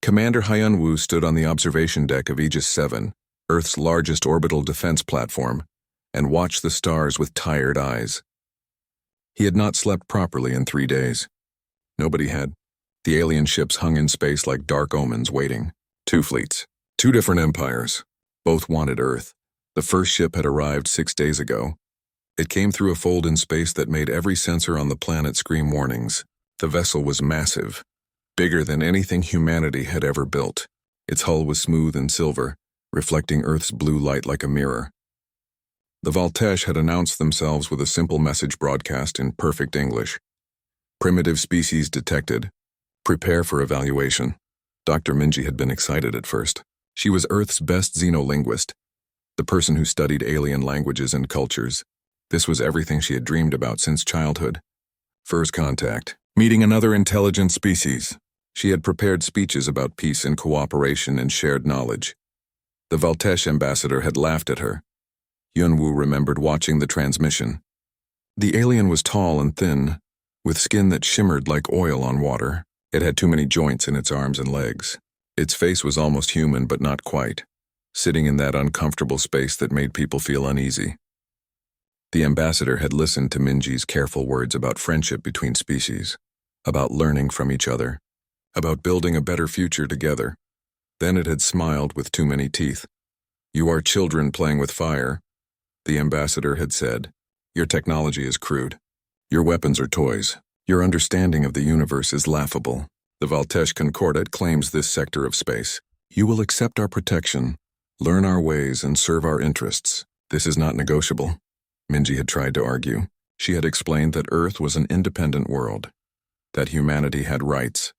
Commander Hyun-woo stood on the observation deck of Aegis 7, Earth's largest orbital defense platform, and watched the stars with tired eyes. He had not slept properly in 3 days. Nobody had. The alien ships hung in space like dark omens waiting. 2 fleets, 2 different empires. Both wanted Earth. The first ship had arrived 6 days ago. It came through a fold in space that made every sensor on the planet scream warnings. The vessel was massive, bigger than anything humanity had ever built. Its hull was smooth and silver, reflecting Earth's blue light like a mirror. The Valtesh had announced themselves with a simple message broadcast in perfect English. Primitive species detected. Prepare for evaluation. Dr. Minji had been excited at first. She was Earth's best xenolinguist, the person who studied alien languages and cultures. This was everything she had dreamed about since childhood. First contact, meeting another intelligent species. She had prepared speeches about peace and cooperation and shared knowledge. The Valtesh ambassador had laughed at her. Hyun-woo remembered watching the transmission. The alien was tall and thin, with skin that shimmered like oil on water. It had too many joints in its arms and legs. Its face was almost human, but not quite, sitting in that uncomfortable space that made people feel uneasy. The ambassador had listened to Minji's careful words about friendship between species, about learning from each other, about building a better future together. Then it had smiled with too many teeth. "You are children playing with fire," the ambassador had said. "Your technology is crude. Your weapons are toys. Your understanding of the universe is laughable. The Valtesh Concordat claims this sector of space. You will accept our protection, learn our ways, and serve our interests. This is not negotiable." Minji had tried to argue. She had explained that Earth was an independent world, that humanity had rights,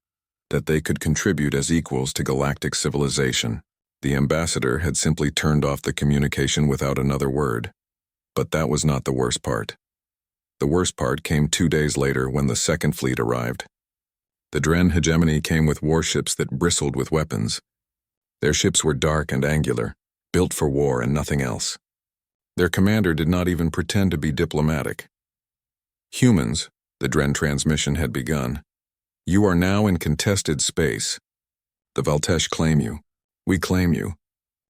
that they could contribute as equals to galactic civilization. The ambassador had simply turned off the communication without another word. But that was not the worst part. The worst part came 2 days later when the second fleet arrived. The Dren hegemony came with warships that bristled with weapons. Their ships were dark and angular, built for war and nothing else. Their commander did not even pretend to be diplomatic. "Humans," the Dren transmission had begun. "You are now in contested space. The Valtesh claim you. We claim you.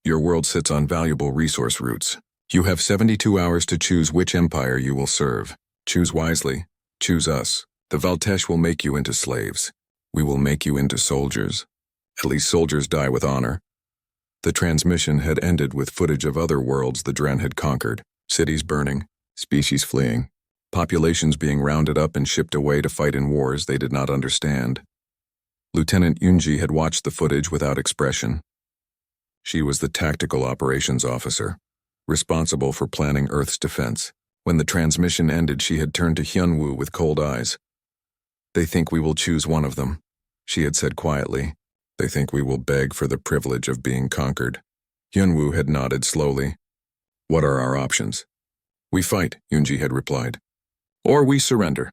Your world sits on valuable resource routes. You have 72 hours to choose which empire you will serve. Choose wisely. Choose us. The Valtesh will make you into slaves. We will make you into soldiers. At least soldiers die with honor." The transmission had ended with footage of other worlds the Dren had conquered, cities burning, species fleeing, populations being rounded up and shipped away to fight in wars they did not understand. Lieutenant Yunji had watched the footage without expression. She was the tactical operations officer, responsible for planning Earth's defense. When the transmission ended, she had turned to Hyun-woo with cold eyes. "They think we will choose one of them," she had said quietly. "They think we will beg for the privilege of being conquered." Hyun-woo had nodded slowly. "What are our options?" "We fight," Yunji had replied. "Or we surrender.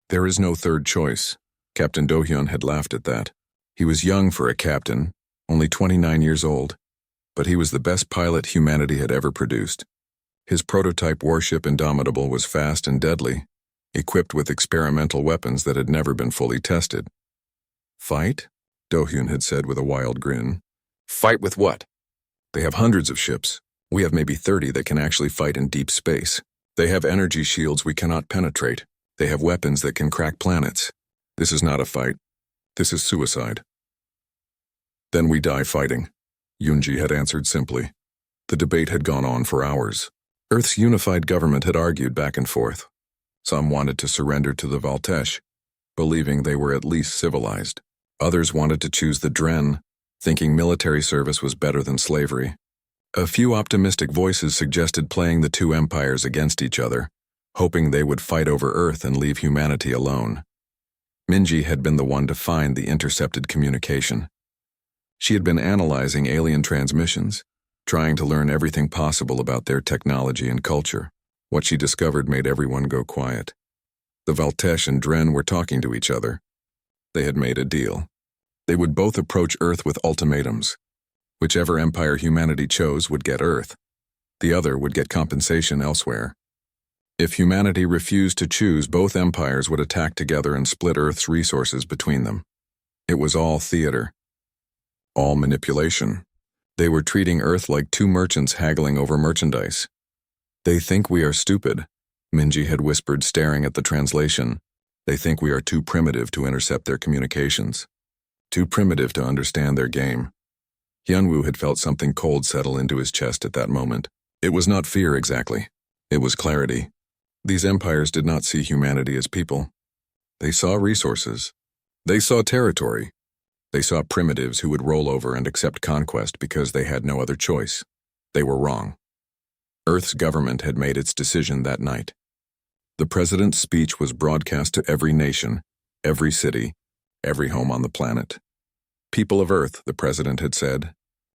There is no third choice." Captain Do-hyun had laughed at that. He was young for a captain, only 29 years old, but he was the best pilot humanity had ever produced. His prototype warship Indomitable was fast and deadly, equipped with experimental weapons that had never been fully tested. "Fight?" Do-hyun had said with a wild grin. "Fight with what? They have hundreds of ships. We have maybe 30 that can actually fight in deep space. They have energy shields we cannot penetrate. They have weapons that can crack planets. This is not a fight. This is suicide." "Then we die fighting," Yunji had answered simply. The debate had gone on for hours. Earth's unified government had argued back and forth. Some wanted to surrender to the Valtesh, believing they were at least civilized. Others wanted to choose the Dren, thinking military service was better than slavery. A few optimistic voices suggested playing the two empires against each other, hoping they would fight over Earth and leave humanity alone. Minji had been the one to find the intercepted communication. She had been analyzing alien transmissions, trying to learn everything possible about their technology and culture. What she discovered made everyone go quiet. The Valtesh and Dren were talking to each other. They had made a deal. They would both approach Earth with ultimatums. Whichever empire humanity chose would get Earth. The other would get compensation elsewhere. If humanity refused to choose, both empires would attack together and split Earth's resources between them. It was all theater. All manipulation. They were treating Earth like two merchants haggling over merchandise. They think we are stupid, Minji had whispered, staring at the translation. They think we are too primitive to intercept their communications. Too primitive to understand their game. Hyunwoo had felt something cold settle into his chest at that moment. It was not fear exactly. It was clarity. These empires did not see humanity as people. They saw resources. They saw territory. They saw primitives who would roll over and accept conquest because they had no other choice. They were wrong. Earth's government had made its decision that night. The president's speech was broadcast to every nation, every city, every home on the planet. People of Earth, the president had said,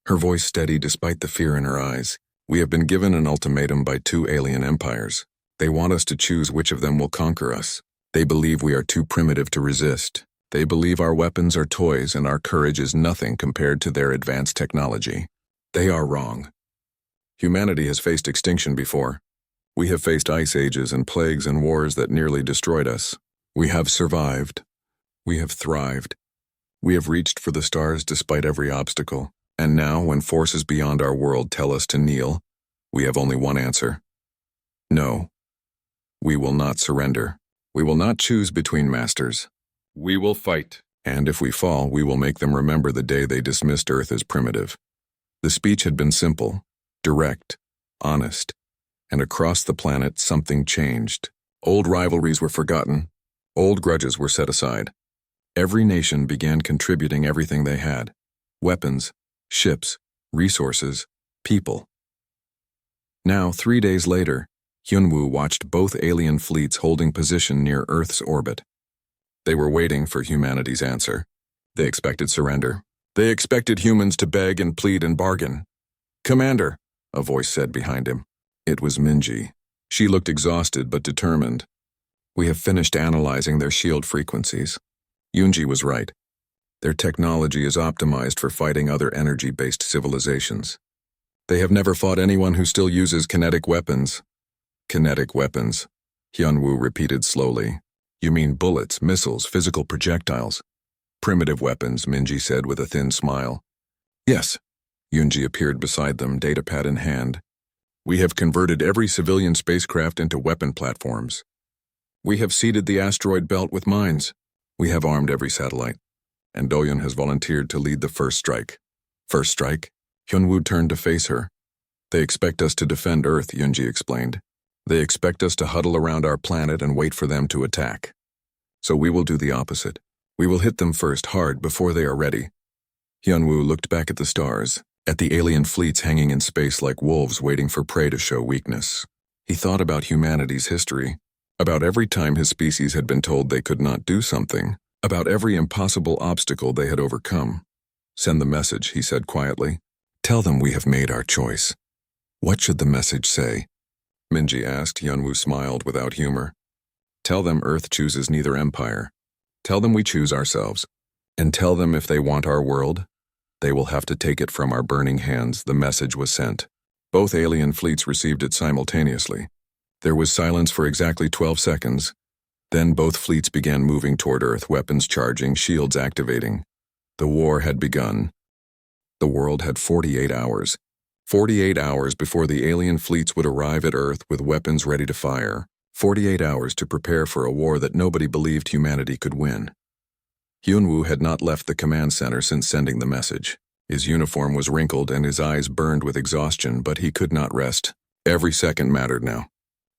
her voice steady despite the fear in her eyes. We have been given an ultimatum by two alien empires. They want us to choose which of them will conquer us. They believe we are too primitive to resist. They believe our weapons are toys and our courage is nothing compared to their advanced technology. They are wrong. Humanity has faced extinction before. We have faced ice ages and plagues and wars that nearly destroyed us. We have survived. We have thrived. We have reached for the stars despite every obstacle. And now, when forces beyond our world tell us to kneel, we have only one answer. No. We will not surrender. We will not choose between masters. We will fight. And if we fall, we will make them remember the day they dismissed Earth as primitive. The speech had been simple, direct, honest. And across the planet, something changed. Old rivalries were forgotten. Old grudges were set aside. Every nation began contributing everything they had. Weapons, ships, resources, people. Now, 3 days later, Hyunwoo watched both alien fleets holding position near Earth's orbit. They were waiting for humanity's answer. They expected surrender. They expected humans to beg and plead and bargain. "Commander," a voice said behind him. It was Minji. She looked exhausted but determined. "We have finished analyzing their shield frequencies." Yunji was right. Their technology is optimized for fighting other energy-based civilizations. They have never fought anyone who still uses kinetic weapons. Kinetic weapons, Hyunwoo repeated slowly. You mean bullets, missiles, physical projectiles? Primitive weapons, Minji said with a thin smile. Yes. Yunji appeared beside them, datapad in hand. We have converted every civilian spacecraft into weapon platforms. We have seeded the asteroid belt with mines. We have armed every satellite. And Doyeon has volunteered to lead the first strike. First strike? Hyunwoo turned to face her. They expect us to defend Earth, Yunji explained. They expect us to huddle around our planet and wait for them to attack. So we will do the opposite. We will hit them first, hard, before they are ready. Hyunwoo looked back at the stars, at the alien fleets hanging in space like wolves waiting for prey to show weakness. He thought about humanity's history, about every time his species had been told they could not do something, about every impossible obstacle they had overcome. Send the message, he said quietly. Tell them we have made our choice. What should the message say? Minji asked. Hyunwoo smiled without humor. Tell them Earth chooses neither empire. Tell them we choose ourselves. And tell them if they want our world, they will have to take it from our burning hands. The message was sent. Both alien fleets received it simultaneously. There was silence for exactly 12 seconds. Then both fleets began moving toward Earth, weapons charging, shields activating. The war had begun. The world had 48 hours. 48 hours before the alien fleets would arrive at Earth with weapons ready to fire. 48 hours to prepare for a war that nobody believed humanity could win. Hyunwoo had not left the command center since sending the message. His uniform was wrinkled and his eyes burned with exhaustion, but he could not rest. Every second mattered now.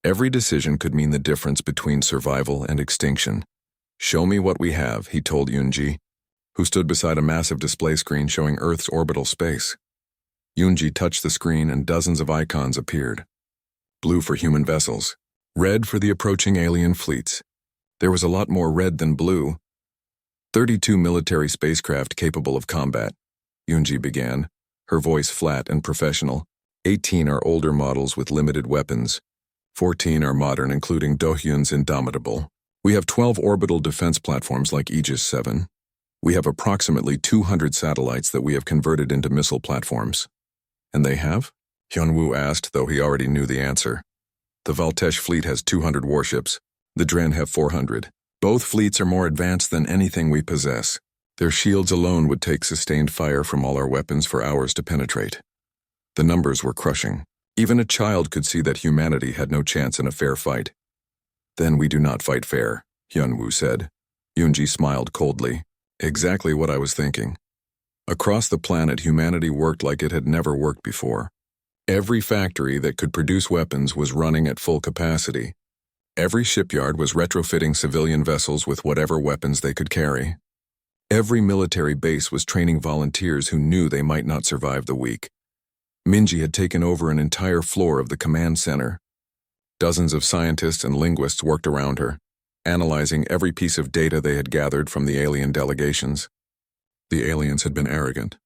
Every decision could mean the difference between survival and extinction. Show me what we have, he told Yunji, who stood beside a massive display screen showing Earth's orbital space. Yunji touched the screen and dozens of icons appeared. Blue for human vessels. Red for the approaching alien fleets. There was a lot more red than blue. 32 military spacecraft capable of combat. Yunji began, her voice flat and professional. 18 are older models with limited weapons. 14 are modern, including Dohyun's Indomitable. We have 12 orbital defense platforms like Aegis 7. We have approximately 200 satellites that we have converted into missile platforms. And they have? Hyunwoo asked, though he already knew the answer. The Valtesh fleet has 200 warships. The Dren have 400. Both fleets are more advanced than anything we possess. Their shields alone would take sustained fire from all our weapons for hours to penetrate. The numbers were crushing. Even a child could see that humanity had no chance in a fair fight. Then we do not fight fair, Hyunwoo said. Yoonji smiled coldly. Exactly what I was thinking. Across the planet, humanity worked like it had never worked before. Every factory that could produce weapons was running at full capacity. Every shipyard was retrofitting civilian vessels with whatever weapons they could carry. Every military base was training volunteers who knew they might not survive the week. Minji had taken over an entire floor of the command center. Dozens of scientists and linguists worked around her, analyzing every piece of data they had gathered from the alien delegations. The aliens had been arrogant.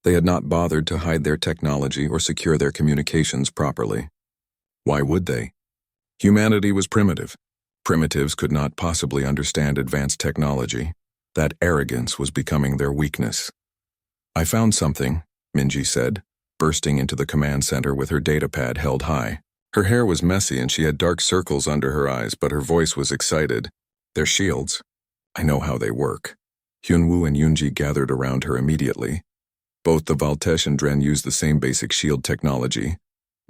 They had not bothered to hide their technology or secure their communications properly. Why would they? Humanity was primitive. Primitives could not possibly understand advanced technology. That arrogance was becoming their weakness. I found something, Minji said, bursting into the command center with her datapad held high. Her hair was messy and she had dark circles under her eyes, but her voice was excited. They're shields. I know how they work. Hyunwoo and Yoonji gathered around her immediately. Both the Valtesh and Dren use the same basic shield technology,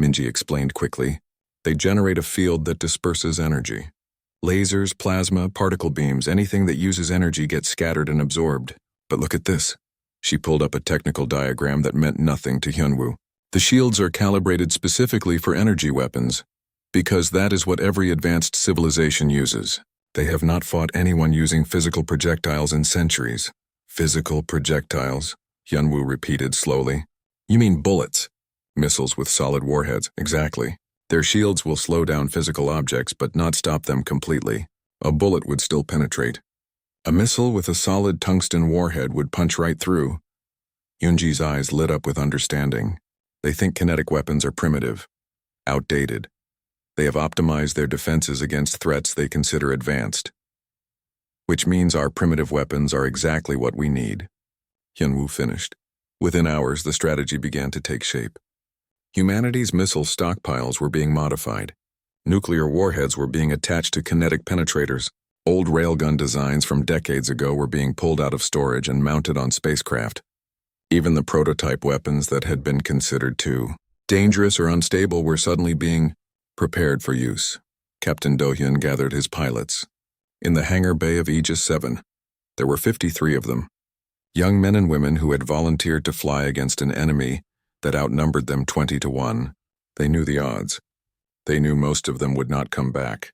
Minji explained quickly. They generate a field that disperses energy. Lasers, plasma, particle beams, anything that uses energy gets scattered and absorbed. But look at this. She pulled up a technical diagram that meant nothing to Hyunwoo. The shields are calibrated specifically for energy weapons, because that is what every advanced civilization uses. They have not fought anyone using physical projectiles in centuries. Physical projectiles, Hyunwoo repeated slowly. You mean bullets? Missiles with solid warheads, exactly. Their shields will slow down physical objects but not stop them completely. A bullet would still penetrate. A missile with a solid tungsten warhead would punch right through. Yoonji's eyes lit up with understanding. They think kinetic weapons are primitive, outdated. They have optimized their defenses against threats they consider advanced. Which means our primitive weapons are exactly what we need. Hyunwoo finished. Within hours, the strategy began to take shape. Humanity's missile stockpiles were being modified. Nuclear warheads were being attached to kinetic penetrators. Old railgun designs from decades ago were being pulled out of storage and mounted on spacecraft. Even the prototype weapons that had been considered too dangerous or unstable were suddenly being prepared for use. Captain Do-hyun gathered his pilots. In the hangar bay of Aegis 7, there were 53 of them. Young men and women who had volunteered to fly against an enemy that outnumbered them 20-1. They knew the odds. They knew most of them would not come back.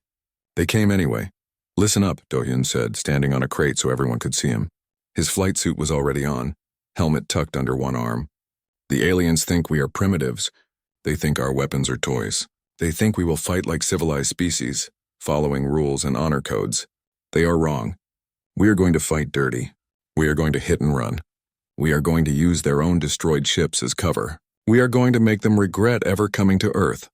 They came anyway. Listen up, Do-hyun said, standing on a crate so everyone could see him. His flight suit was already on, helmet tucked under one arm. The aliens think we are primitives. They think our weapons are toys. They think we will fight like civilized species, following rules and honor codes. They are wrong. We are going to fight dirty. We are going to hit and run. We are going to use their own destroyed ships as cover. We are going to make them regret ever coming to Earth.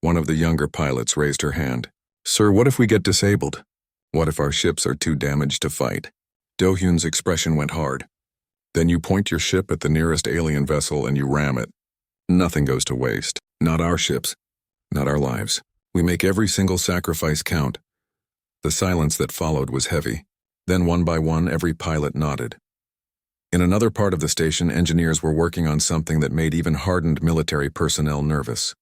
One of the younger pilots raised her hand. Sir, what if we get disabled? What if our ships are too damaged to fight? Do-hyun's expression went hard. Then you point your ship at the nearest alien vessel and you ram it. Nothing goes to waste. Not our ships. Not our lives. We make every single sacrifice count. The silence that followed was heavy. Then one by one, every pilot nodded. In another part of the station, engineers were working on something that made even hardened military personnel nervous.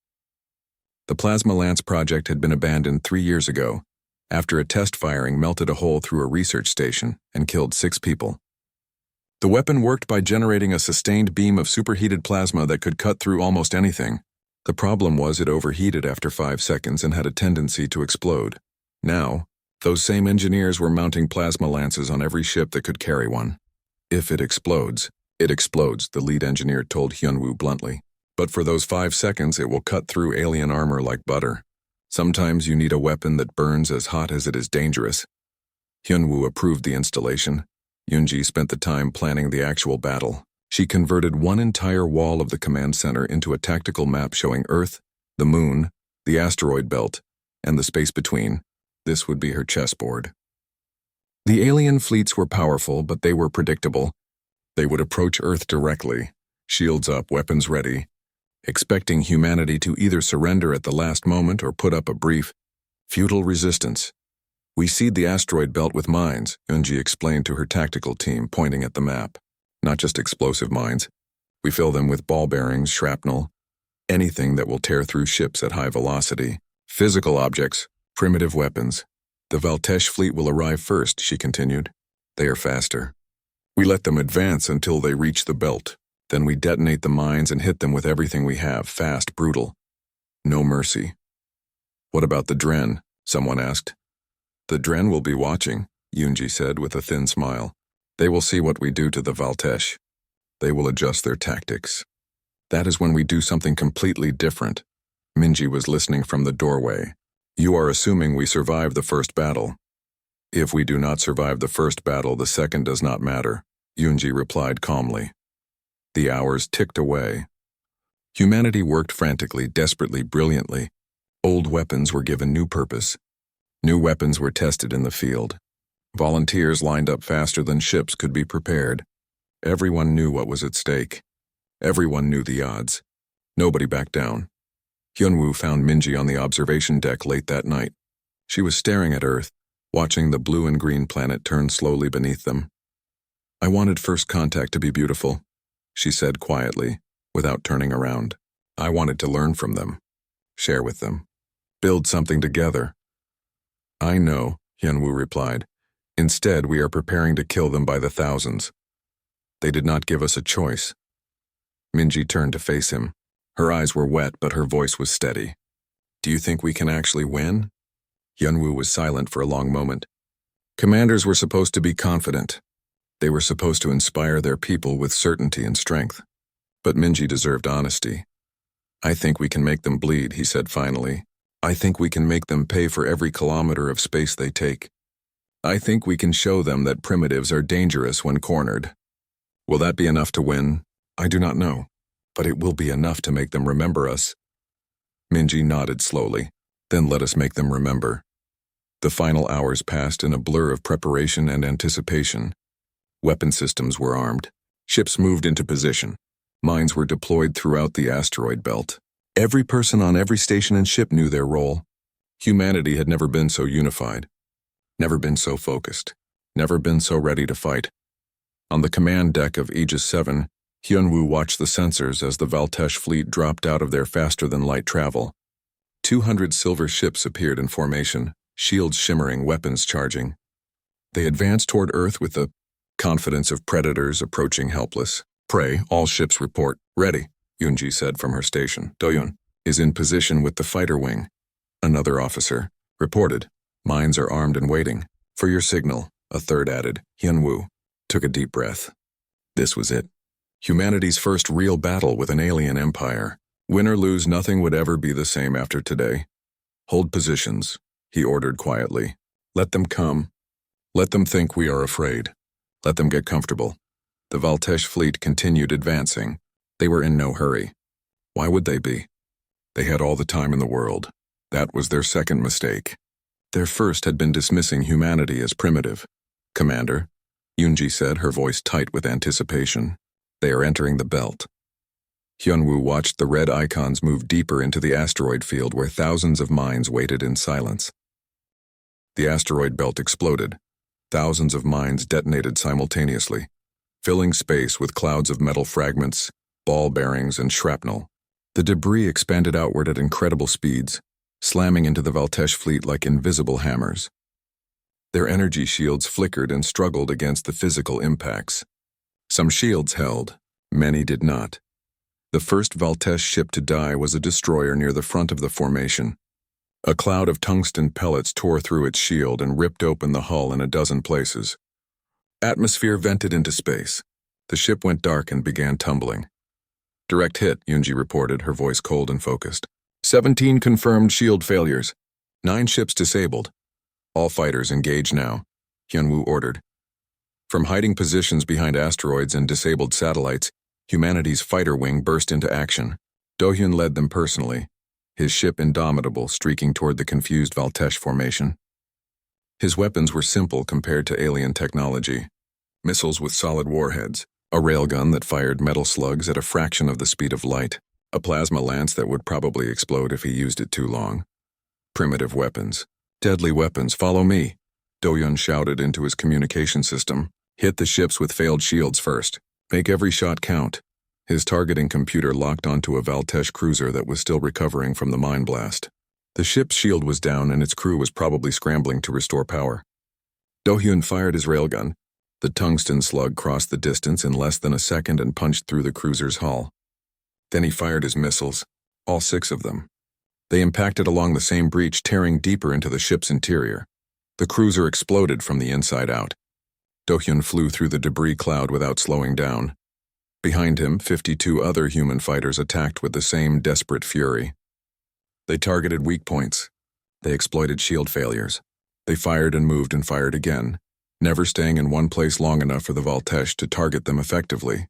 The Plasma Lance project had been abandoned 3 years ago, after a test firing melted a hole through a research station and killed 6 people. The weapon worked by generating a sustained beam of superheated plasma that could cut through almost anything. The problem was it overheated after 5 seconds and had a tendency to explode. Now, those same engineers were mounting plasma lances on every ship that could carry one. If it explodes, the lead engineer told Hyunwoo bluntly. But for those 5 seconds, it will cut through alien armor like butter. Sometimes you need a weapon that burns as hot as it is dangerous. Hyunwoo approved the installation. Yoonji spent the time planning the actual battle. She converted one entire wall of the command center into a tactical map showing Earth, the Moon, the asteroid belt, and the space between. This would be her chessboard. The alien fleets were powerful, but they were predictable. They would approach Earth directly, shields up, weapons ready, expecting humanity to either surrender at the last moment or put up a brief, futile resistance. We seed the asteroid belt with mines, Yunji explained to her tactical team, pointing at the map. Not just explosive mines. We fill them with ball bearings, shrapnel, anything that will tear through ships at high velocity. Physical objects, primitive weapons. The Valtesh fleet will arrive first, she continued. They are faster. We let them advance until they reach the belt. Then we detonate the mines and hit them with everything we have, fast, brutal. No mercy. What about the Dren? Someone asked. The Dren will be watching, Yunji said with a thin smile. They will see what we do to the Valtesh. They will adjust their tactics. That is when we do something completely different. Minji was listening from the doorway. You are assuming we survive the first battle. If we do not survive the first battle, the second does not matter, Yunji replied calmly. The hours ticked away. Humanity worked frantically, desperately, brilliantly. Old weapons were given new purpose. New weapons were tested in the field. Volunteers lined up faster than ships could be prepared. Everyone knew what was at stake. Everyone knew the odds. Nobody backed down. Hyunwoo found Minji on the observation deck late that night. She was staring at Earth, watching the blue and green planet turn slowly beneath them. I wanted first contact to be beautiful, she said quietly, without turning around. I wanted to learn from them, share with them, build something together. I know, Hyunwoo replied. Instead, we are preparing to kill them by the thousands. They did not give us a choice. Minji turned to face him. Her eyes were wet, but her voice was steady. Do you think we can actually win? Hyunwoo was silent for a long moment. Commanders were supposed to be confident. They were supposed to inspire their people with certainty and strength. But Minji deserved honesty. I think we can make them bleed, he said finally. I think we can make them pay for every kilometer of space they take. I think we can show them that primitives are dangerous when cornered. Will that be enough to win? I do not know, but it will be enough to make them remember us. Minji nodded slowly. Then let us make them remember. The final hours passed in a blur of preparation and anticipation. Weapon systems were armed. Ships moved into position. Mines were deployed throughout the asteroid belt. Every person on every station and ship knew their role. Humanity had never been so unified, never been so focused, never been so ready to fight. On the command deck of Aegis 7, Hyunwoo watched the sensors as the Valtesh fleet dropped out of their faster-than-light travel. 200 silver ships appeared in formation, shields shimmering, weapons charging. They advanced toward Earth with the confidence of predators approaching helpless. Prey, all ships report. Ready, Yunji said from her station. Doyun is in position with the fighter wing. Another officer reported. Mines are armed and waiting. For your signal, a third added. Hyunwoo took a deep breath. This was it. Humanity's first real battle with an alien empire. Win or lose, nothing would ever be the same after today. Hold positions, he ordered quietly. Let them come. Let them think we are afraid. Let them get comfortable. The Valtesh fleet continued advancing. They were in no hurry. Why would they be? They had all the time in the world. That was their second mistake. Their first had been dismissing humanity as primitive. Commander, Yunji said, her voice tight with anticipation. They are entering the belt. Hyunwoo watched the red icons move deeper into the asteroid field where thousands of mines waited in silence. The asteroid belt exploded. Thousands of mines detonated simultaneously, filling space with clouds of metal fragments, ball bearings, and shrapnel. The debris expanded outward at incredible speeds, slamming into the Valtesh fleet like invisible hammers. Their energy shields flickered and struggled against the physical impacts. Some shields held, many did not. The first Valtesh ship to die was a destroyer near the front of the formation. A cloud of tungsten pellets tore through its shield and ripped open the hull in a dozen places. Atmosphere vented into space. The ship went dark and began tumbling. Direct hit, Yunji reported, her voice cold and focused. 17 confirmed shield failures. 9 ships disabled. All fighters engage now, Hyunwoo ordered. From hiding positions behind asteroids and disabled satellites, humanity's fighter wing burst into action. Dohyun led them personally, his ship indomitable, streaking toward the confused Valtesh formation. His weapons were simple compared to alien technology. Missiles with solid warheads, a railgun that fired metal slugs at a fraction of the speed of light, a plasma lance that would probably explode if he used it too long. Primitive weapons. Deadly weapons, follow me, Do-hyun shouted into his communication system. Hit the ships with failed shields first. Make every shot count. His targeting computer locked onto a Valtesh cruiser that was still recovering from the mine blast. The ship's shield was down and its crew was probably scrambling to restore power. Do-hyun fired his railgun. The tungsten slug crossed the distance in less than a second and punched through the cruiser's hull. Then he fired his missiles, all 6 of them. They impacted along the same breach, tearing deeper into the ship's interior. The cruiser exploded from the inside out. Do-hyun flew through the debris cloud without slowing down. Behind him, 52 other human fighters attacked with the same desperate fury. They targeted weak points. They exploited shield failures. They fired and moved and fired again, never staying in one place long enough for the Valtesh to target them effectively.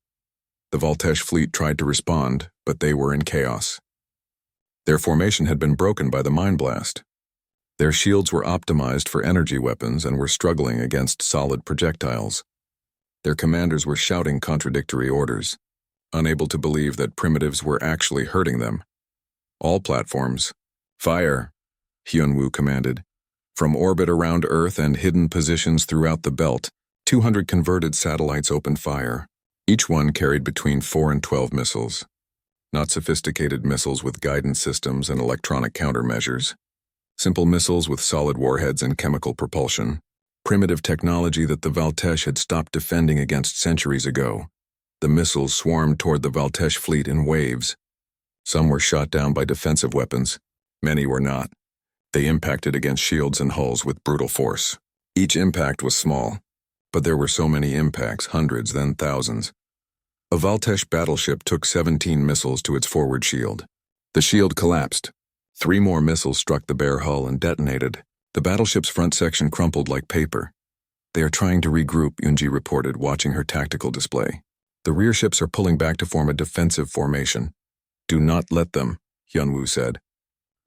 The Valtesh fleet tried to respond, but they were in chaos. Their formation had been broken by the mine blast. Their shields were optimized for energy weapons and were struggling against solid projectiles. Their commanders were shouting contradictory orders, unable to believe that primitives were actually hurting them. All platforms, fire, Hyunwoo commanded. From orbit around Earth and hidden positions throughout the belt, 200 converted satellites opened fire. Each one carried between 4 and 12 missiles. Not sophisticated missiles with guidance systems and electronic countermeasures. Simple missiles with solid warheads and chemical propulsion. Primitive technology that the Valtesh had stopped defending against centuries ago. The missiles swarmed toward the Valtesh fleet in waves. Some were shot down by defensive weapons. Many were not. They impacted against shields and hulls with brutal force. Each impact was small, but there were so many impacts, hundreds, then thousands. A Valtesh battleship took 17 missiles to its forward shield. The shield collapsed. 3 more missiles struck the bare hull and detonated. The battleship's front section crumpled like paper. They are trying to regroup, Yoonji reported, watching her tactical display. The rear ships are pulling back to form a defensive formation. Do not let them, Hyunwoo said.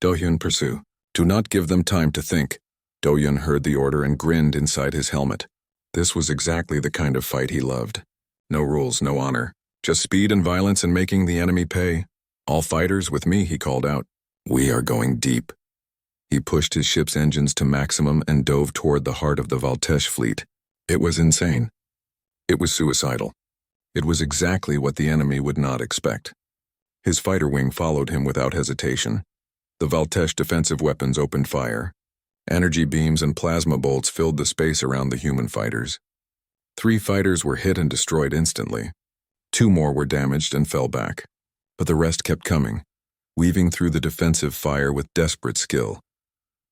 Do-hyun, pursue. Do not give them time to think. Do-hyun heard the order and grinned inside his helmet. This was exactly the kind of fight he loved. No rules, no honor. Just speed and violence and making the enemy pay. All fighters with me, he called out. We are going deep. He pushed his ship's engines to maximum and dove toward the heart of the Valtesh fleet. It was insane. It was suicidal. It was exactly what the enemy would not expect. His fighter wing followed him without hesitation. The Valtesh defensive weapons opened fire. Energy beams and plasma bolts filled the space around the human fighters. 3 fighters were hit and destroyed instantly. 2 more were damaged and fell back. But the rest kept coming, weaving through the defensive fire with desperate skill.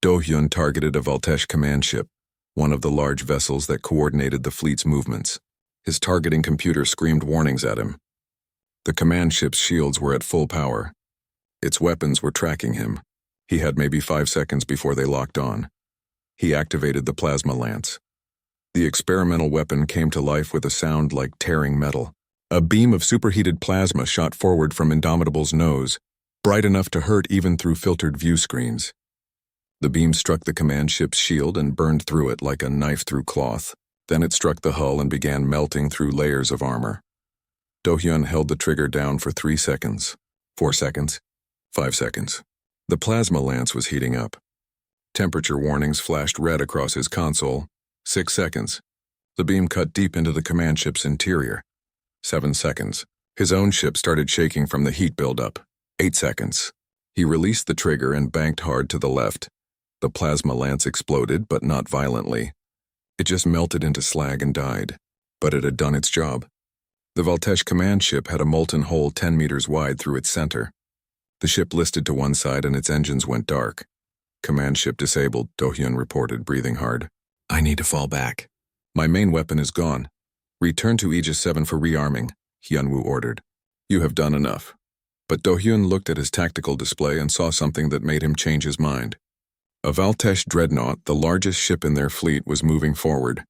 Do-hyun targeted a Valtesh command ship, one of the large vessels that coordinated the fleet's movements. His targeting computer screamed warnings at him. The command ship's shields were at full power. Its weapons were tracking him. He had maybe 5 seconds before they locked on. He activated the plasma lance. The experimental weapon came to life with a sound like tearing metal. A beam of superheated plasma shot forward from Indomitable's nose, bright enough to hurt even through filtered view screens. The beam struck the command ship's shield and burned through it like a knife through cloth. Then it struck the hull and began melting through layers of armor. Do-hyun held the trigger down for 3 seconds, 4 seconds, 5 seconds. The plasma lance was heating up. Temperature warnings flashed red across his console. 6 seconds. The beam cut deep into the command ship's interior. 7 seconds. His own ship started shaking from the heat buildup. 8 seconds. He released the trigger and banked hard to the left. The plasma lance exploded, but not violently. It just melted into slag and died. But it had done its job. The Valtesh command ship had a molten hole 10 meters wide through its center. The ship listed to one side and its engines went dark. Command ship disabled, Do-hyun reported, breathing hard. I need to fall back. My main weapon is gone. Return to Aegis 7 for rearming, Hyunwoo ordered. You have done enough. But Do-hyun looked at his tactical display and saw something that made him change his mind. A Valtesh dreadnought, the largest ship in their fleet, was moving forward.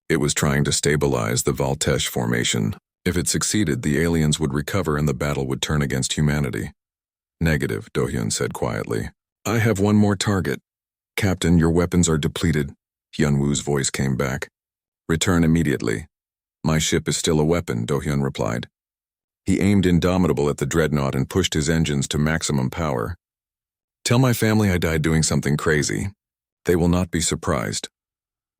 It was trying to stabilize the Valtesh formation. If it succeeded, the aliens would recover and the battle would turn against humanity. Negative, Do-hyun said quietly. I have one more target. Captain, your weapons are depleted. Hyunwoo's voice came back. Return immediately. My ship is still a weapon, Do-hyun replied. He aimed Indomitable at the dreadnought and pushed his engines to maximum power. Tell my family I died doing something crazy. They will not be surprised.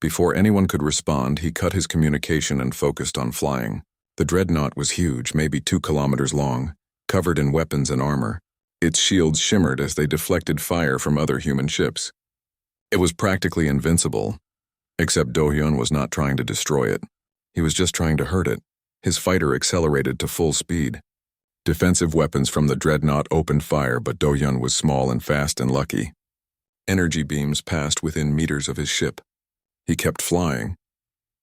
Before anyone could respond, he cut his communication and focused on flying. The dreadnought was huge, maybe 2 kilometers long, covered in weapons and armor. Its shields shimmered as they deflected fire from other human ships. It was practically invincible, except Do-hyun was not trying to destroy it. He was just trying to hurt it. His fighter accelerated to full speed. Defensive weapons from the dreadnought opened fire, but Do-hyun was small and fast and lucky. Energy beams passed within meters of his ship. He kept flying.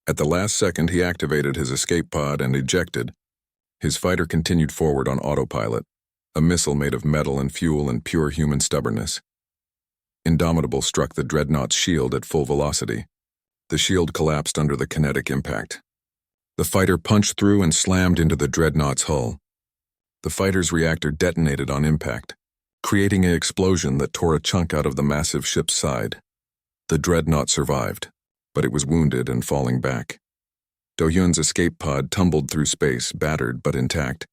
At the last second, he activated his escape pod and ejected. His fighter continued forward on autopilot, a missile made of metal and fuel and pure human stubbornness. Indomitable struck the dreadnought's shield at full velocity. The shield collapsed under the kinetic impact. The fighter punched through and slammed into the dreadnought's hull. The fighter's reactor detonated on impact, creating an explosion that tore a chunk out of the massive ship's side. The dreadnought survived, but it was wounded and falling back. Do-hyun's escape pod tumbled through space, battered but intact.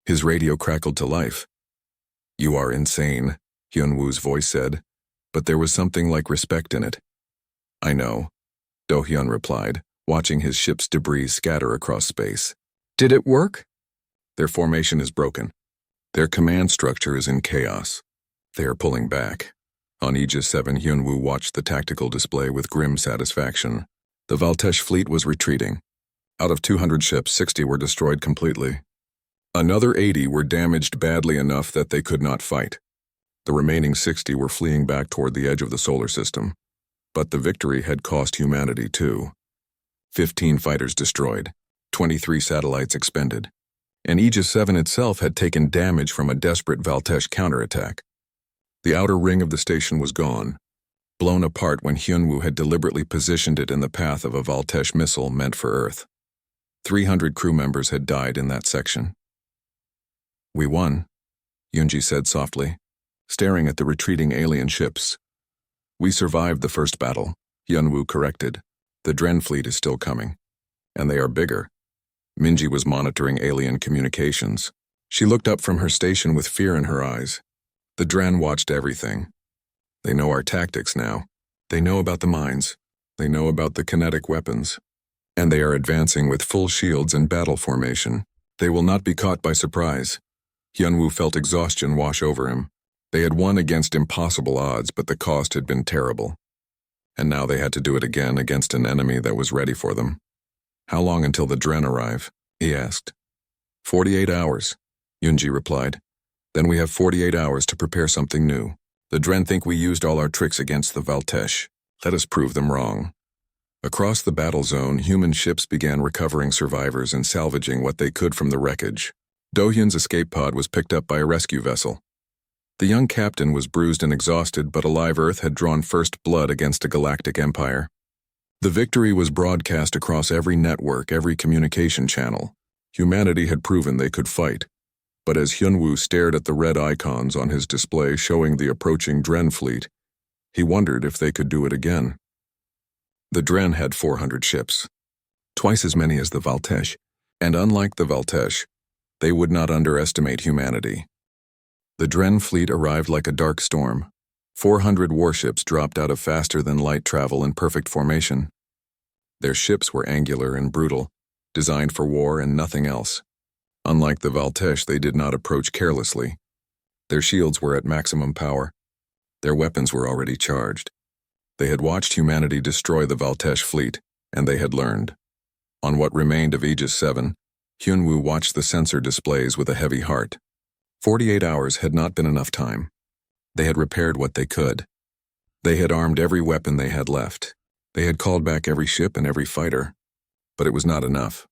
His radio crackled to life. "You are insane," Hyun-woo's voice said, but there was something like respect in it. "I know," Do-hyun replied, watching his ship's debris scatter across space. "Did it work?" "Their formation is broken. Their command structure is in chaos. They are pulling back." On Aegis 7, Hyun-woo watched the tactical display with grim satisfaction. The Valtesh fleet was retreating. Out of 200 ships, 60 were destroyed completely. Another 80 were damaged badly enough that they could not fight. The remaining 60 were fleeing back toward the edge of the solar system. But the victory had cost humanity too. 15 fighters destroyed, 23 satellites expended. And Aegis 7 itself had taken damage from a desperate Valtesh counterattack. The outer ring of the station was gone, blown apart when Hyun-woo had deliberately positioned it in the path of a Valtesh missile meant for Earth. 300 crew members had died in that section. "We won," Yoonji said softly, staring at the retreating alien ships. "We survived the first battle," Hyun-woo corrected. "The Dren fleet is still coming. And they are bigger." Minji was monitoring alien communications. She looked up from her station with fear in her eyes. The Dren watched everything. "They know our tactics now. They know about the mines. They know about the kinetic weapons. And they are advancing with full shields and battle formation. They will not be caught by surprise." Hyun-woo felt exhaustion wash over him. They had won against impossible odds, but the cost had been terrible. And now they had to do it again against an enemy that was ready for them. "How long until the Dren arrive?" he asked. 48 hours, Yoonji replied. "Then we have 48 hours to prepare something new. The Dren think we used all our tricks against the Valtesh. Let us prove them wrong." Across the battle zone, human ships began recovering survivors and salvaging what they could from the wreckage. Do-hyun's escape pod was picked up by a rescue vessel. The young captain was bruised and exhausted, but alive Earth had drawn first blood against a galactic empire. The victory was broadcast across every network, every communication channel. Humanity had proven they could fight. But as Hyun-woo stared at the red icons on his display showing the approaching Dren fleet, he wondered if they could do it again. The Dren had 400 ships, twice as many as the Valtesh, and unlike the Valtesh, they would not underestimate humanity. The Dren fleet arrived like a dark storm. 400 warships dropped out of faster-than-light travel in perfect formation. Their ships were angular and brutal, designed for war and nothing else. Unlike the Valtesh, they did not approach carelessly. Their shields were at maximum power. Their weapons were already charged. They had watched humanity destroy the Valtesh fleet, and they had learned. On what remained of Aegis 7, Hyun-woo watched the sensor displays with a heavy heart. 48 hours had not been enough time. They had repaired what they could. They had armed every weapon they had left. They had called back every ship and every fighter. But it was not enough.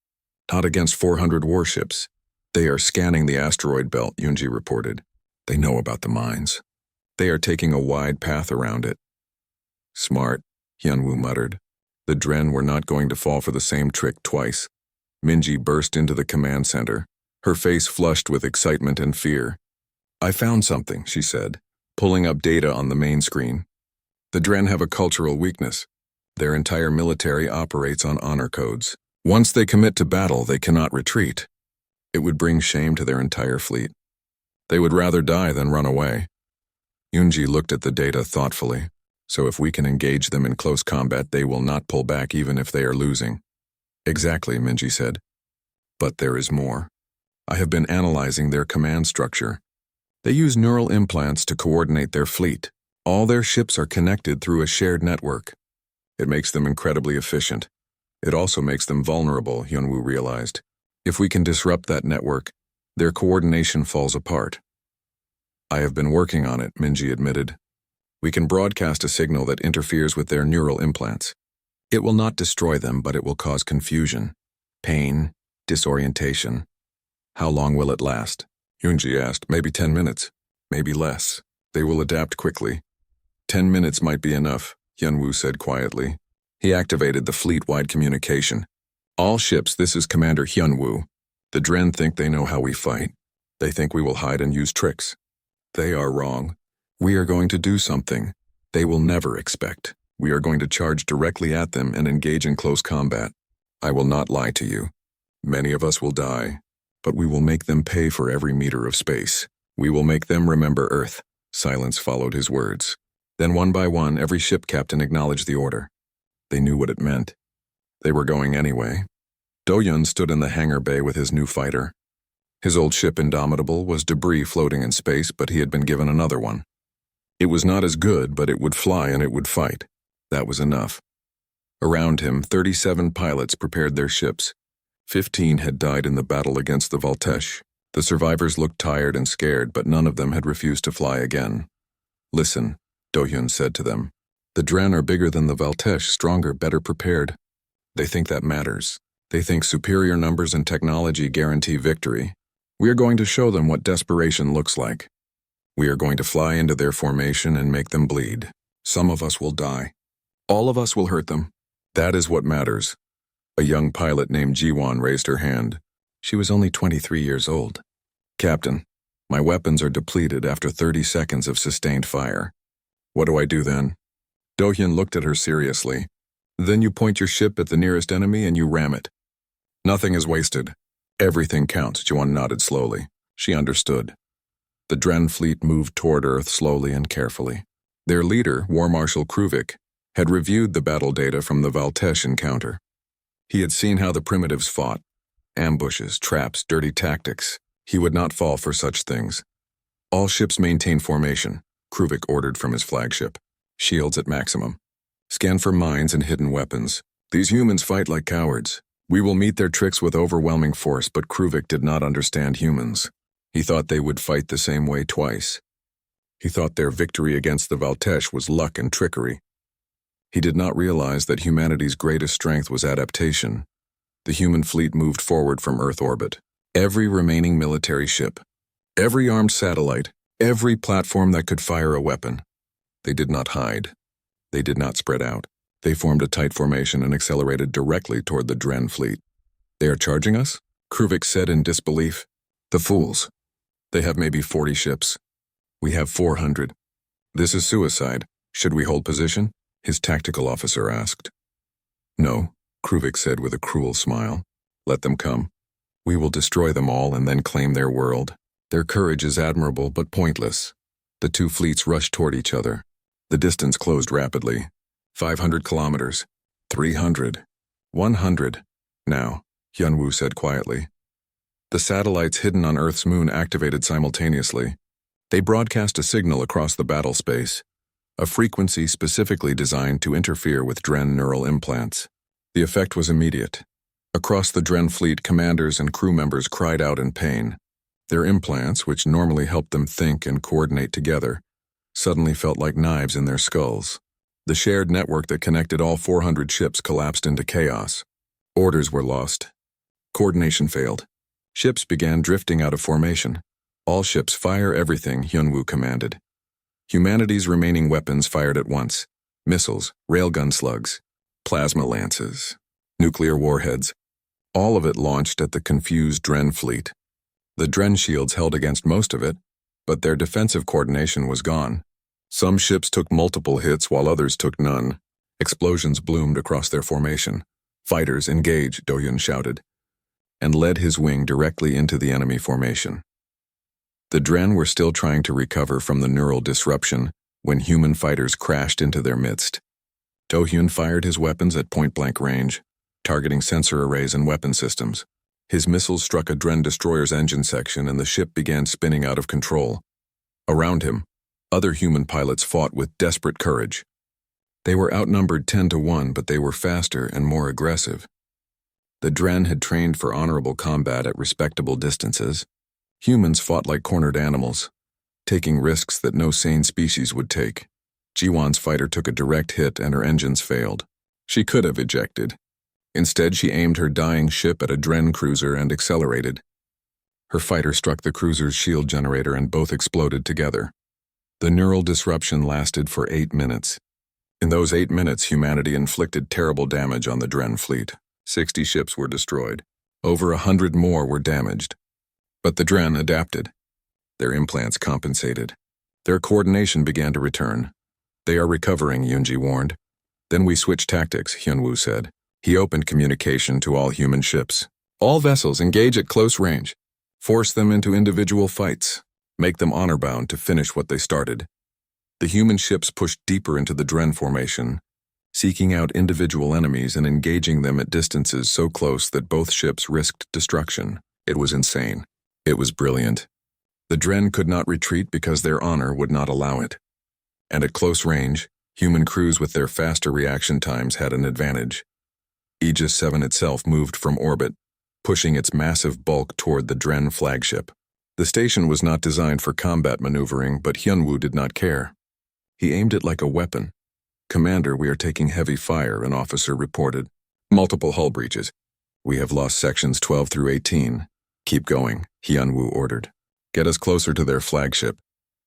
Not against 400 warships. "They are scanning the asteroid belt," Yoonji reported. "They know about the mines. They are taking a wide path around it." "Smart," Hyun-woo muttered. The Dren were not going to fall for the same trick twice. Minji burst into the command center, her face flushed with excitement and fear. "I found something," she said, pulling up data on the main screen. "The Dren have a cultural weakness. Their entire military operates on honor codes. Once they commit to battle, they cannot retreat. It would bring shame to their entire fleet. They would rather die than run away." Yoonji looked at the data thoughtfully. So if we can engage them in close combat, they will not pull back even if they are losing. Exactly, Minji said. But there is more. I have been analyzing their command structure. They use neural implants to coordinate their fleet. All their ships are connected through a shared network. It makes them incredibly efficient. It also makes them vulnerable, Hyunwoo realized. If we can disrupt that network, their coordination falls apart. I have been working on it, Minji admitted. We can broadcast a signal that interferes with their neural implants. It will not destroy them, but it will cause confusion, pain, disorientation. How long will it last? Yoonji asked. Maybe 10 minutes, maybe less. They will adapt quickly. 10 minutes might be enough, Hyunwoo said quietly. He activated the fleet-wide communication. All ships, this is Commander Hyunwoo. The Dren think they know how we fight. They think we will hide and use tricks. They are wrong. We are going to do something they will never expect. We are going to charge directly at them and engage in close combat. I will not lie to you. Many of us will die, but we will make them pay for every meter of space. We will make them remember Earth. Silence followed his words. Then one by one, every ship captain acknowledged the order. They knew what it meant. They were going anyway. Do-Yun stood in the hangar bay with his new fighter. His old ship Indomitable was debris floating in space, but he had been given another one. It was not as good, but it would fly and it would fight. That was enough. Around him, 37 pilots prepared their ships. 15 had died in the battle against the Voltesh. The survivors looked tired and scared, but none of them had refused to fly again. Listen, Do-Hyun said to them. The Dren are bigger than the Voltesh, stronger, better prepared. They think that matters. They think superior numbers and technology guarantee victory. We are going to show them what desperation looks like. We are going to fly into their formation and make them bleed. Some of us will die. All of us will hurt them. That is what matters. A young pilot named Jiwon raised her hand. She was only 23 years old. Captain, my weapons are depleted after 30 seconds of sustained fire. What do I do then? Do-Hyun looked at her seriously. Then you point your ship at the nearest enemy and you ram it. Nothing is wasted. Everything counts, Jiwon nodded slowly. She understood. The Dren fleet moved toward Earth slowly and carefully. Their leader, War Marshal Kruvik, had reviewed the battle data from the Voltesh encounter. He had seen how the primitives fought. Ambushes, traps, dirty tactics. He would not fall for such things. All ships maintain formation, Kruvik ordered from his flagship. Shields at maximum. Scan for mines and hidden weapons. These humans fight like cowards. We will meet their tricks with overwhelming force, but Kruvik did not understand humans. He thought they would fight the same way twice. He thought their victory against the Voltesh was luck and trickery. He did not realize that humanity's greatest strength was adaptation. The human fleet moved forward from Earth orbit. Every remaining military ship, every armed satellite, every platform that could fire a weapon. They did not hide. They did not spread out. They formed a tight formation and accelerated directly toward the Dren fleet. They are charging us? Kruvik said in disbelief. The fools. They have maybe 40 ships. We have 400. This is suicide. Should we hold position? His tactical officer asked. No, Kruvik said with a cruel smile. Let them come. We will destroy them all and then claim their world. Their courage is admirable but pointless. The two fleets rushed toward each other. The distance closed rapidly. 500 kilometers. 300. 100. Now, Hyunwoo said quietly. The satellites hidden on Earth's moon activated simultaneously. They broadcast a signal across the battle space, a frequency specifically designed to interfere with Dren neural implants. The effect was immediate. Across the Dren fleet, commanders and crew members cried out in pain. Their implants, which normally helped them think and coordinate together, suddenly felt like knives in their skulls. The shared network that connected all 400 ships collapsed into chaos. Orders were lost. Coordination failed. Ships began drifting out of formation. All ships fire everything, Hyunwoo commanded. Humanity's remaining weapons fired at once. Missiles, railgun slugs, plasma lances, nuclear warheads. All of it launched at the confused Dren fleet. The Dren shields held against most of it, but their defensive coordination was gone. Some ships took multiple hits while others took none. Explosions bloomed across their formation. Fighters, engage, Do-Hyun shouted, and led his wing directly into the enemy formation. The Dren were still trying to recover from the neural disruption, when human fighters crashed into their midst. Do-hyun fired his weapons at point-blank range, targeting sensor arrays and weapon systems. His missiles struck a Dren destroyer's engine section and the ship began spinning out of control. Around him, other human pilots fought with desperate courage. They were outnumbered 10-1, but they were faster and more aggressive. The Dren had trained for honorable combat at respectable distances. Humans fought like cornered animals, taking risks that no sane species would take. Jiwon's fighter took a direct hit and her engines failed. She could have ejected. Instead, she aimed her dying ship at a Dren cruiser and accelerated. Her fighter struck the cruiser's shield generator and both exploded together. The neural disruption lasted for 8 minutes. In those 8 minutes, humanity inflicted terrible damage on the Dren fleet. 60 ships were destroyed. Over 100 more were damaged. But the Dren adapted. Their implants compensated. Their coordination began to return. "They are recovering," Yoonji warned. "Then we switch tactics," Hyunwoo said. He opened communication to all human ships. "All vessels engage at close range. Force them into individual fights. Make them honor-bound to finish what they started." The human ships pushed deeper into the Dren formation, seeking out individual enemies and engaging them at distances so close that both ships risked destruction. It was insane. It was brilliant. The Dren could not retreat because their honor would not allow it. And at close range, human crews with their faster reaction times had an advantage. Aegis 7 itself moved from orbit, pushing its massive bulk toward the Dren flagship. The station was not designed for combat maneuvering, but Hyunwoo did not care. He aimed it like a weapon. "Commander, we are taking heavy fire," an officer reported. "Multiple hull breaches. We have lost sections 12 through 18. "Keep going," Hyunwoo ordered. "Get us closer to their flagship."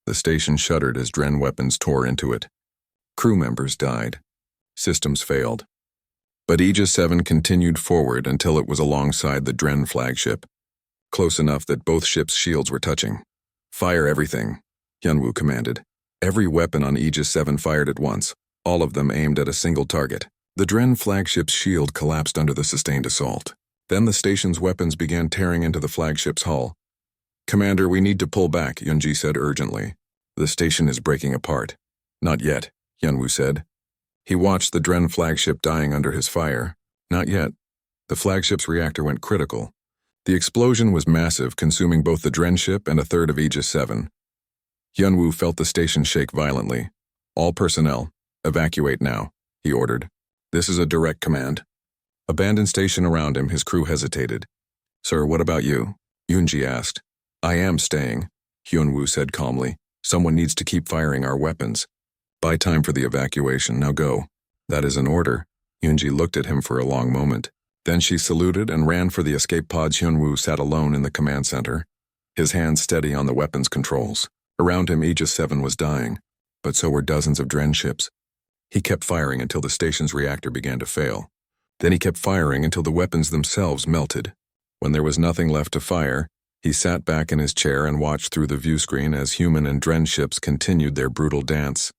The station shuddered as Dren weapons tore into it. Crew members died. Systems failed. But Aegis 7 continued forward until it was alongside the Dren flagship, close enough that both ships' shields were touching. "Fire everything," Hyunwoo commanded. Every weapon on Aegis 7 fired at once, all of them aimed at a single target. The Dren flagship's shield collapsed under the sustained assault. Then the station's weapons began tearing into the flagship's hull. "Commander, we need to pull back," Yoonji said urgently. "The station is breaking apart." "Not yet," Hyunwoo said. He watched the Dren flagship dying under his fire. Not yet. The flagship's reactor went critical. The explosion was massive, consuming both the Dren ship and a third of Aegis 7. Hyunwoo felt the station shake violently. "All personnel, evacuate now," he ordered. "This is a direct command." Abandoned station around him, his crew hesitated. "Sir, what about you?" Yoonji asked. "I am staying," Hyunwoo said calmly. "Someone needs to keep firing our weapons. Buy time for the evacuation, now go." "That is an order." Yoonji looked at him for a long moment. Then she saluted and ran for the escape pods. Hyunwoo sat alone in the command center, his hands steady on the weapons controls. Around him, Aegis 7 was dying, but so were dozens of Dren ships. He kept firing until the station's reactor began to fail. Then he kept firing until the weapons themselves melted. When there was nothing left to fire, he sat back in his chair and watched through the viewscreen as human and Dren ships continued their brutal dance.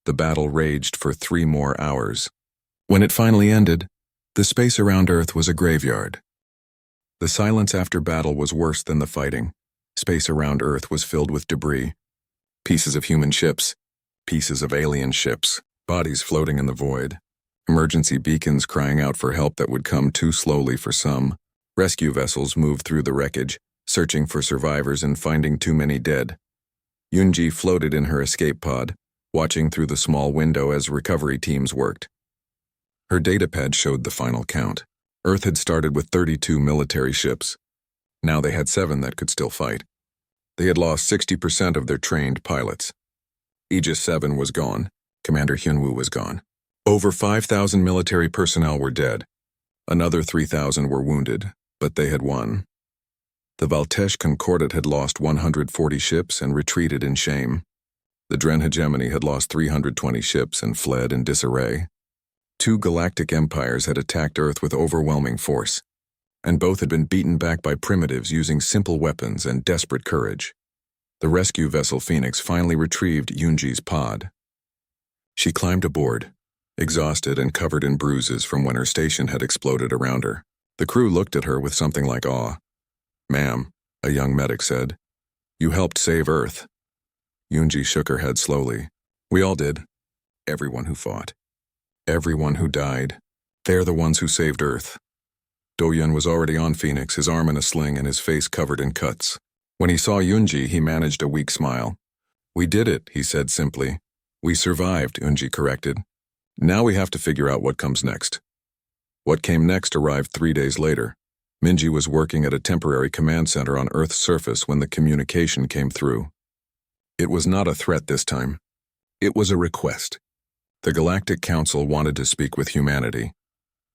The battle raged for 3 more hours. When it finally ended, the space around Earth was a graveyard. The silence after battle was worse than the fighting. Space around Earth was filled with debris. Pieces of human ships, pieces of alien ships, bodies floating in the void. Emergency beacons crying out for help that would come too slowly for some. Rescue vessels moved through the wreckage, searching for survivors and finding too many dead. Yoonji floated in her escape pod, watching through the small window as recovery teams worked. Her datapad showed the final count. Earth had started with 32 military ships. Now they had 7 that could still fight. They had lost 60% of their trained pilots. Aegis 7 was gone. Commander Hyunwoo was gone. Over 5,000 military personnel were dead. Another 3,000 were wounded, but they had won. The Valtesh Concordat had lost 140 ships and retreated in shame. The Dren hegemony had lost 320 ships and fled in disarray. 2 galactic empires had attacked Earth with overwhelming force, and both had been beaten back by primitives using simple weapons and desperate courage. The rescue vessel Phoenix finally retrieved Yoonji's pod. She climbed aboard, exhausted and covered in bruises from when her station had exploded around her. The crew looked at her with something like awe. "Ma'am," a young medic said, "you helped save Earth." Yoonji shook her head slowly. We all did. Everyone who fought. Everyone who died. They're the ones who saved Earth. Do-Yun was already on Phoenix, his arm in a sling and his face covered in cuts. When he saw Yunji, he managed a weak smile. We did it, he said simply. We survived, Yunji corrected. Now we have to figure out what comes next. What came next arrived 3 days later. Minji was working at a temporary command center on Earth's surface when the communication came through. It was not a threat this time. It was a request. The Galactic Council wanted to speak with humanity.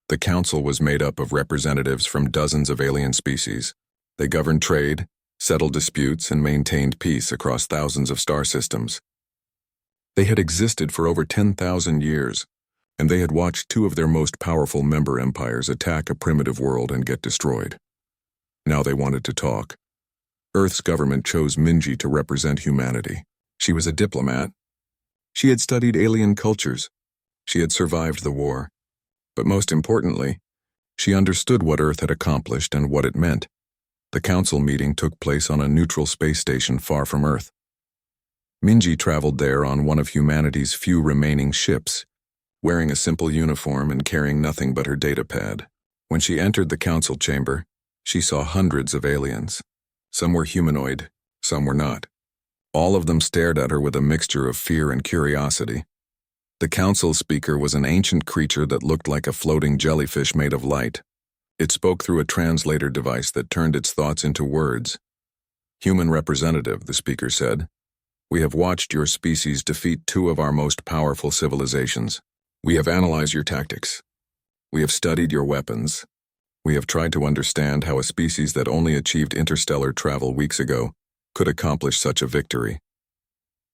The council was made up of representatives from dozens of alien species. They governed trade, settled disputes, and maintained peace across thousands of star systems. They had existed for over 10,000 years, and they had watched two of their most powerful member empires attack a primitive world and get destroyed. Now they wanted to talk. Earth's government chose Minji to represent humanity. She was a diplomat. She had studied alien cultures. She had survived the war. But most importantly, she understood what Earth had accomplished and what it meant. The council meeting took place on a neutral space station far from Earth. Minji traveled there on one of humanity's few remaining ships, wearing a simple uniform and carrying nothing but her data pad. When she entered the council chamber, she saw hundreds of aliens. Some were humanoid, some were not. All of them stared at her with a mixture of fear and curiosity. The council speaker was an ancient creature that looked like a floating jellyfish made of light. It spoke through a translator device that turned its thoughts into words. Human representative, the speaker said, we have watched your species defeat two of our most powerful civilizations. We have analyzed your tactics. We have studied your weapons. We have tried to understand how a species that only achieved interstellar travel weeks ago could accomplish such a victory.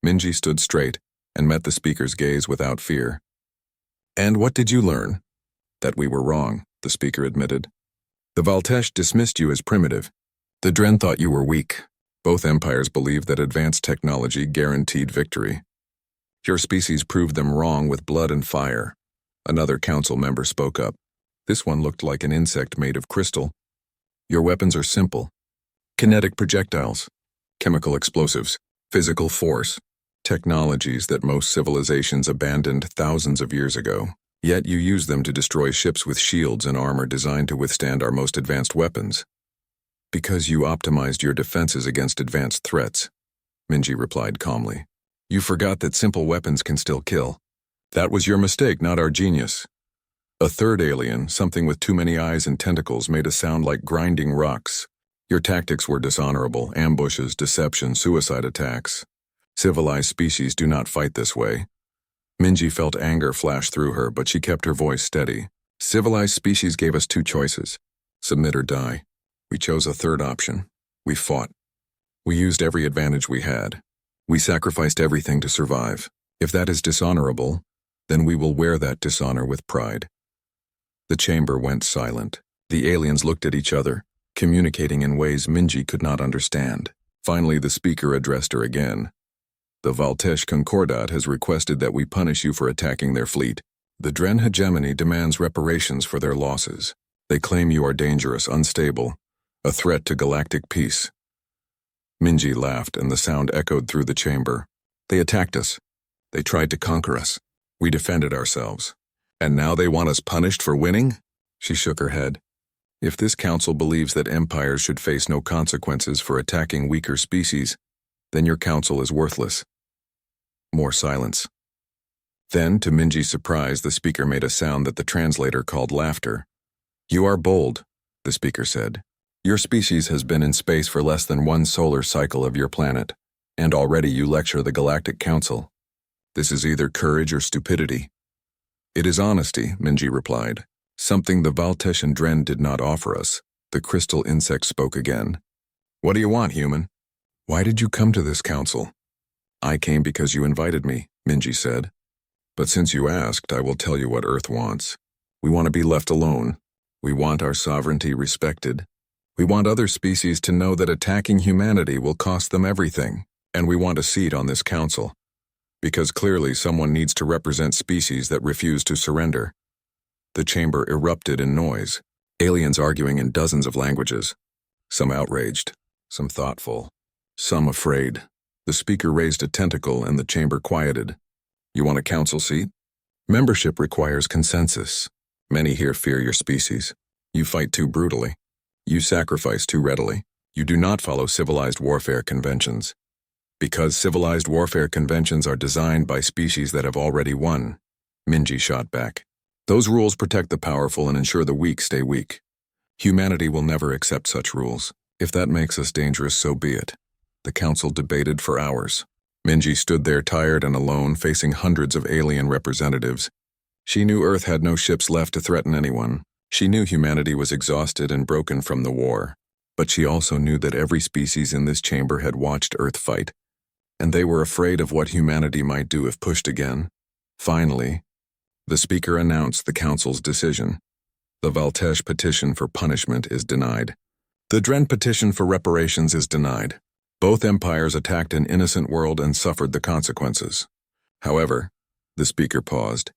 Minji stood straight and met the speaker's gaze without fear. And what did you learn? That we were wrong, the speaker admitted. The Valtesh dismissed you as primitive. The Dren thought you were weak. Both empires believed that advanced technology guaranteed victory. Your species proved them wrong with blood and fire. Another council member spoke up. This one looked like an insect made of crystal. Your weapons are simple. Kinetic projectiles, chemical explosives, physical force, technologies that most civilizations abandoned thousands of years ago. Yet you use them to destroy ships with shields and armor designed to withstand our most advanced weapons. Because you optimized your defenses against advanced threats, Minji replied calmly. You forgot that simple weapons can still kill. That was your mistake, not our genius. A third alien, something with too many eyes and tentacles, made a sound like grinding rocks. Your tactics were dishonorable: ambushes, deception, suicide attacks. Civilized species do not fight this way. Minji felt anger flash through her, but she kept her voice steady. Civilized species gave us two choices: submit or die. We chose a third option. We fought. We used every advantage we had. We sacrificed everything to survive. If that is dishonorable, then we will wear that dishonor with pride. The chamber went silent. The aliens looked at each other, communicating in ways Minji could not understand. Finally, the speaker addressed her again. The Valtesh Concordat has requested that we punish you for attacking their fleet. The Dren hegemony demands reparations for their losses. They claim you are dangerous, unstable, a threat to galactic peace. Minji laughed, and the sound echoed through the chamber. They attacked us. They tried to conquer us. We defended ourselves. And now they want us punished for winning? She shook her head. If this council believes that empires should face no consequences for attacking weaker species, then your council is worthless. More silence. Then, to Minji's surprise, the speaker made a sound that the translator called laughter. You are bold, the speaker said. Your species has been in space for less than one solar cycle of your planet, and already you lecture the Galactic Council. This is either courage or stupidity. It is honesty, Minji replied. Something the Valtesh and Dren did not offer us. The crystal insect spoke again. What do you want, human? Why did you come to this council? I came because you invited me, Minji said. But since you asked, I will tell you what Earth wants. We want to be left alone. We want our sovereignty respected. We want other species to know that attacking humanity will cost them everything. And we want a seat on this council. Because clearly someone needs to represent species that refuse to surrender. The chamber erupted in noise, aliens arguing in dozens of languages. Some outraged, some thoughtful, some afraid. The speaker raised a tentacle and the chamber quieted. You want a council seat? Membership requires consensus. Many here fear your species. You fight too brutally. You sacrifice too readily. You do not follow civilized warfare conventions. Because civilized warfare conventions are designed by species that have already won, Minji shot back. Those rules protect the powerful and ensure the weak stay weak. Humanity will never accept such rules. If that makes us dangerous, so be it. The council debated for hours. Minji stood there tired and alone, facing hundreds of alien representatives. She knew Earth had no ships left to threaten anyone. She knew humanity was exhausted and broken from the war. But she also knew that every species in this chamber had watched Earth fight, and they were afraid of what humanity might do if pushed again. Finally, the speaker announced the council's decision. The Valtesh petition for punishment is denied. The Dren petition for reparations is denied. Both empires attacked an innocent world and suffered the consequences. However, the speaker paused.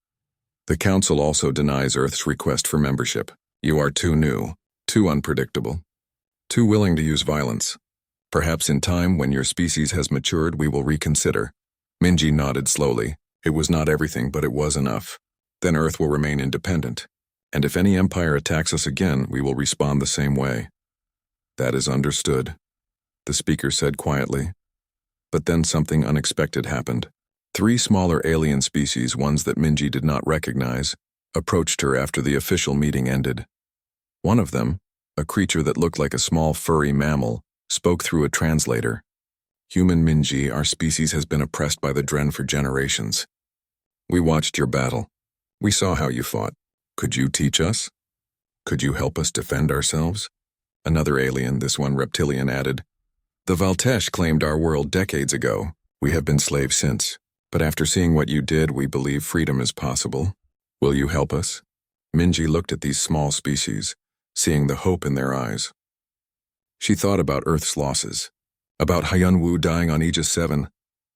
The council also denies Earth's request for membership. You are too new, too unpredictable, too willing to use violence. Perhaps in time, when your species has matured, we will reconsider. Minji nodded slowly. It was not everything, but it was enough. Then Earth will remain independent. And if any empire attacks us again, we will respond the same way. That is understood, the speaker said quietly. But then something unexpected happened. 3 smaller alien species, ones that Minji did not recognize, approached her after the official meeting ended. One of them, a creature that looked like a small furry mammal, spoke through a translator. Human Minji, our species has been oppressed by the Dren for generations. We watched your battle. We saw how you fought. Could you teach us? Could you help us defend ourselves? Another alien, this one reptilian, added. The Valtesh claimed our world decades ago. We have been slaves since. But after seeing what you did, we believe freedom is possible. Will you help us? Minji looked at these small species, seeing the hope in their eyes. She thought about Earth's losses, about Hyunwoo dying on Aegis 7,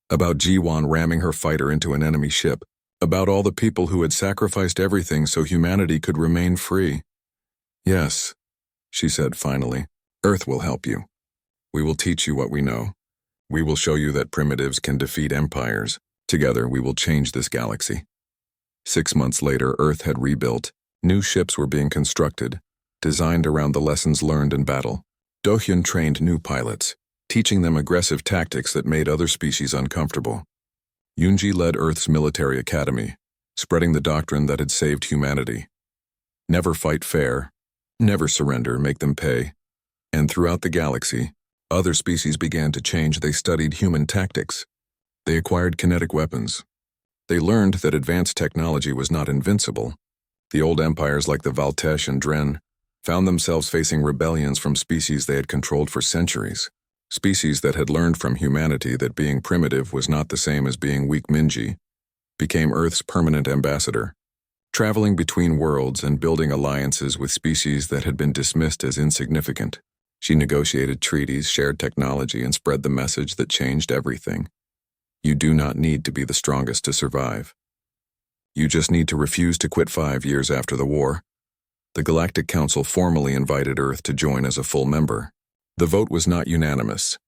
about Jiwon ramming her fighter into an enemy ship, about all the people who had sacrificed everything so humanity could remain free. Yes, she said finally, Earth will help you. We will teach you what we know. We will show you that primitives can defeat empires. Together, we will change this galaxy. 6 months later, Earth had rebuilt. New ships were being constructed, designed around the lessons learned in battle. Dohyun trained new pilots, teaching them aggressive tactics that made other species uncomfortable. Yoonji led Earth's military academy, spreading the doctrine that had saved humanity. Never fight fair, never surrender, make them pay. And throughout the galaxy, other species began to change. They studied human tactics. They acquired kinetic weapons. They learned that advanced technology was not invincible. The old empires like the Valtesh and Dren found themselves facing rebellions from species they had controlled for centuries. Species that had learned from humanity that being primitive was not the same as being weak. Minji became Earth's permanent ambassador, traveling between worlds and building alliances with species that had been dismissed as insignificant. She negotiated treaties, shared technology, and spread the message that changed everything. You do not need to be the strongest to survive. You just need to refuse to quit. 5 years after the war, the Galactic Council formally invited Earth to join as a full member. The vote was not unanimous.